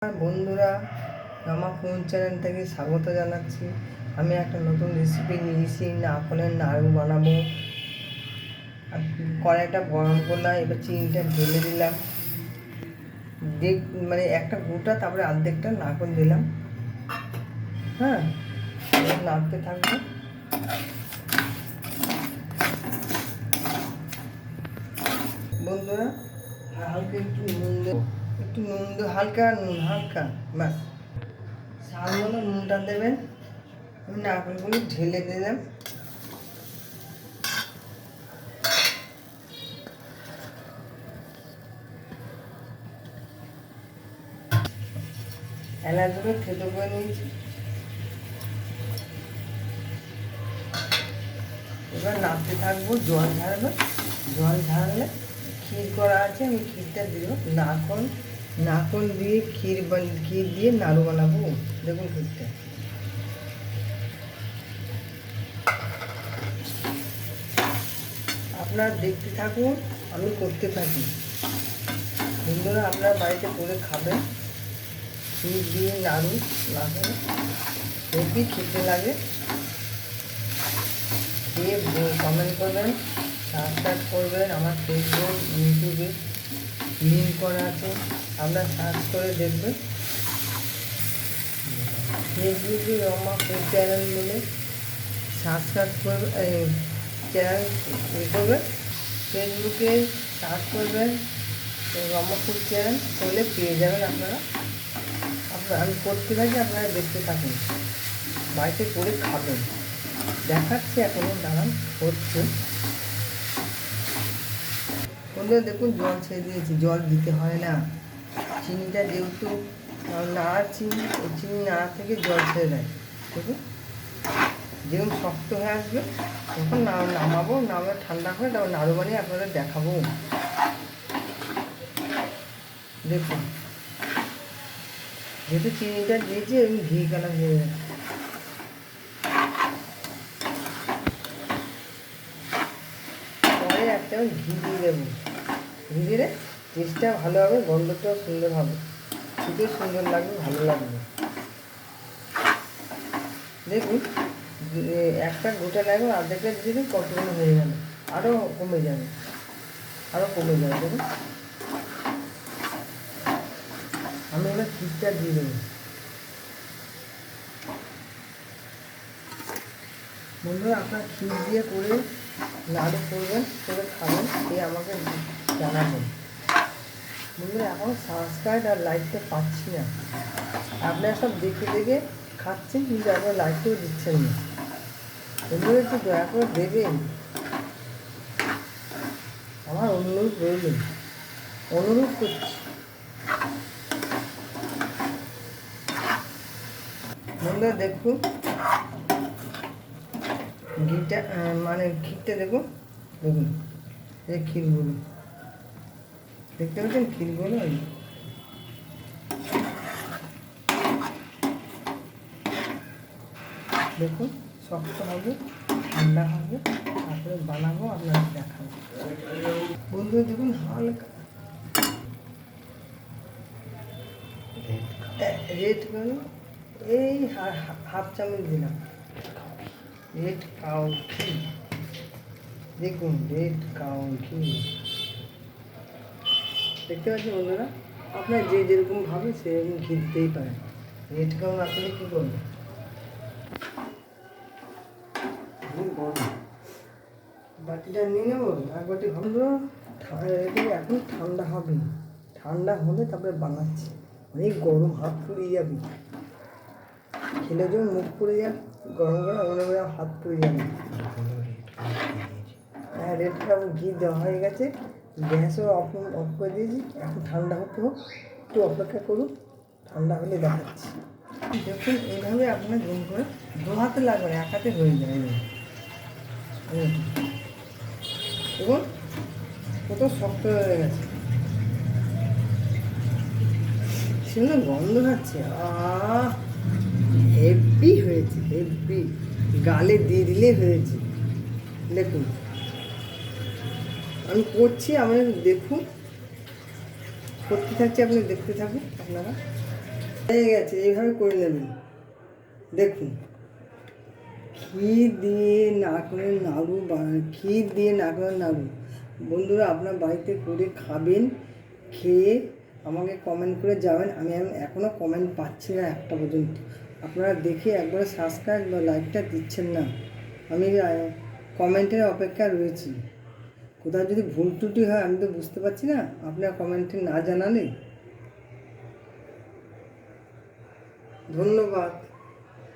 বন্ধুরা, আমার কোন চ্যানেল থেকে স্বাগত জানাচ্ছি। আমি একটা নতুন রেসিপি নিয়েছি, নারকেলের নাড়ু বানাবো। কড়াইটা গরম করলাম, এবার চিনিটা ঢেলে দিলাম, মানে একটা গোটা, তারপরে অর্ধেকটা নারকেল দিলাম। হ্যাঁ, নাড়তে থাকবো। বন্ধুরা, হালকা একটু নুন দেবো, হালকা নুন, হালকা ব্যাস। স্বাদ মতো নুনটা দেবেন। আমি নারকেলগুলো ঢেলে দিলাম। এলাচগুলো থেতো করে নিয়েছি। এবার নাড়তে থাকবো, জল ঝাড়লে ক্ষীর করা আছে, আমি ক্ষীরটা দিব। নারকল দিয়ে ক্ষীর দিয়ে নাড়ু বানাবো। দেখুন ক্ষীরটা, আপনারা দেখতে থাকুন, আমি করতে থাকি। বন্ধুরা, আপনারা বাড়িতে করে খাবেন। ক্ষীর দিয়ে নাড়ু হেভি খেতে লাগে। খেয়ে কমেন্ট করবেন, সাবস্ক্রাইব করবেন। আমার ফেসবুক, ইউটিউবে লিঙ্ক করা আছে, আপনারা সার্চ করে দেখবেন। ফেসবুকে রমা ফুড চ্যানেল বলে সাবস্ক্রাইব করবেন, চ্যানেল করবেন। ফেসবুকে সার্চ করবেন রমা ফুড চ্যানেল, করলে পেয়ে যাবেন আপনারা। আমি করতে থাকি, আপনারা দেখতে থাকুন, বাড়িতে করে খাবেন। দেখাচ্ছে এখনও, দাঁড়ান, হচ্ছে। বন্ধুরা দেখুন, জল ছেড়ে দিয়েছি, জল দিতে হয় না। চিনিটা যেহেতু চিনি, ওই চিনি নাড়া থেকে জল ছেড়ে দেয়। দেখুন, যেরকম শক্ত হয়ে আসবে তখন নামাবো, ঠান্ডা করে তারপর নাড়ু বানিয়ে আপনাদের দেখাবো। দেখুন, যেহেতু চিনিটা দিয়েছি, আমি ঘি কালার হয়ে যাচ্ছে। পরে একটা ঘি দিয়ে দেবো, ঘি দিলে টেস্টটা ভালো হবে, গন্ধটাও সুন্দর হবে, খেতেও সুন্দর লাগবে, ভালো লাগবে। দেখুন, একটা গোটা লাগবে, অর্ধেকটা দিয়ে দিন, কতগুলো হয়ে যাবে, আরও কমে যাবে। দেখুন, আমি এবার ক্ষীরটা দিয়ে দেবো। বন্ধুরা, আপনার ক্ষীর দিয়ে করে নাড়ু করবেন, করে খাবেন, খেয়ে আমাকে জানাবেন। বন্ধুরা, এখন সাবস্ক্রাইব আর লাইকটা পাচ্ছি না। আপনারা সব দেখে খাচ্ছেন, কিন্তু আপনারা লাইকটাও দিচ্ছেন না। বন্ধুরা, একটু দয়া করে দেবেন, আমার অনুরোধ করছি। বন্ধুরা দেখুন, ঘিটা মানে ক্ষীরটা দেখুন, এই ক্ষীরগুলো দেখতে পাচ্ছেন, ক্ষীরগুলো দেখুন, শক্ত হবে, ঠান্ডা হবে, তারপরে বানাবো, আপনারা দেখাবো। বন্ধুরা দেখুন, হালকা রেড কাউ, এই হাফ চামচ দিলাম রেড কাউ ঘি। দেখুন, রেড কাউ ঘি দেখতে পাচ্ছেন। বন্ধুরা, আপনার যেরকম ভাবে সেরকম ঘি দিতেই পারেন। রেড কাউ না করলে কী করবেন? বাটিটা নিয়ে নেবো, এক বাটি ভালো। এখন ঠান্ডা হবে, ঠান্ডা হলে তারপরে বানাচ্ছি। অনেক গরম, হাত পুড়ে যাবে, খেলে যখন মুখ পুড়ে যাবে, গরম হাত পুড়ে যাবে। হ্যাঁ, রেড কাউ ঘি দেওয়া হয়ে গেছে, গ্যাসও অফ করে দিয়েছি। এখন ঠান্ডা হতে হোক, একটু অপেক্ষা করুন, ঠান্ডা হলে দেখাচ্ছি। দেখুন, এইভাবে আপনার জুম করে 2 হাতে লাগবে না, 1 হাতে হয়ে যায়। দেখুন, কত শক্ত হয়ে গেছে, সুন্দর গন্ধ হচ্ছে। হেভি হয়েছে, হেভি, গালে দিয়ে দিলে হয়েছে। দেখুন, আমি করছি, আপনারা দেখুন, করতে থাকছি, আপনি দেখতে থাকুন আপনারা। হয়ে গেছে, এইভাবে করে নেবেন। দেখুন ক্ষীর দিয়ে নারকেলের নাড়ু ক্ষীর দিয়ে নারকেলের নাড়ু বন্ধুরা আপনার বাড়িতে করে খাবেন, খেয়ে আমাকে কমেন্ট করে যাবেন। আমি এখনও কমেন্ট পাচ্ছি না একটা পর্যন্ত। আপনারা দেখে একবারে সাবস্ক্রাইব বা লাইকটা দিচ্ছেন না। আমি কমেন্টের অপেক্ষায় রয়েছি। কোথাও যদি ভুল ত্রুটি হয় আমি তো বুঝতে পারছি না, আপনারা কমেন্টে না জানালে। ধন্যবাদ।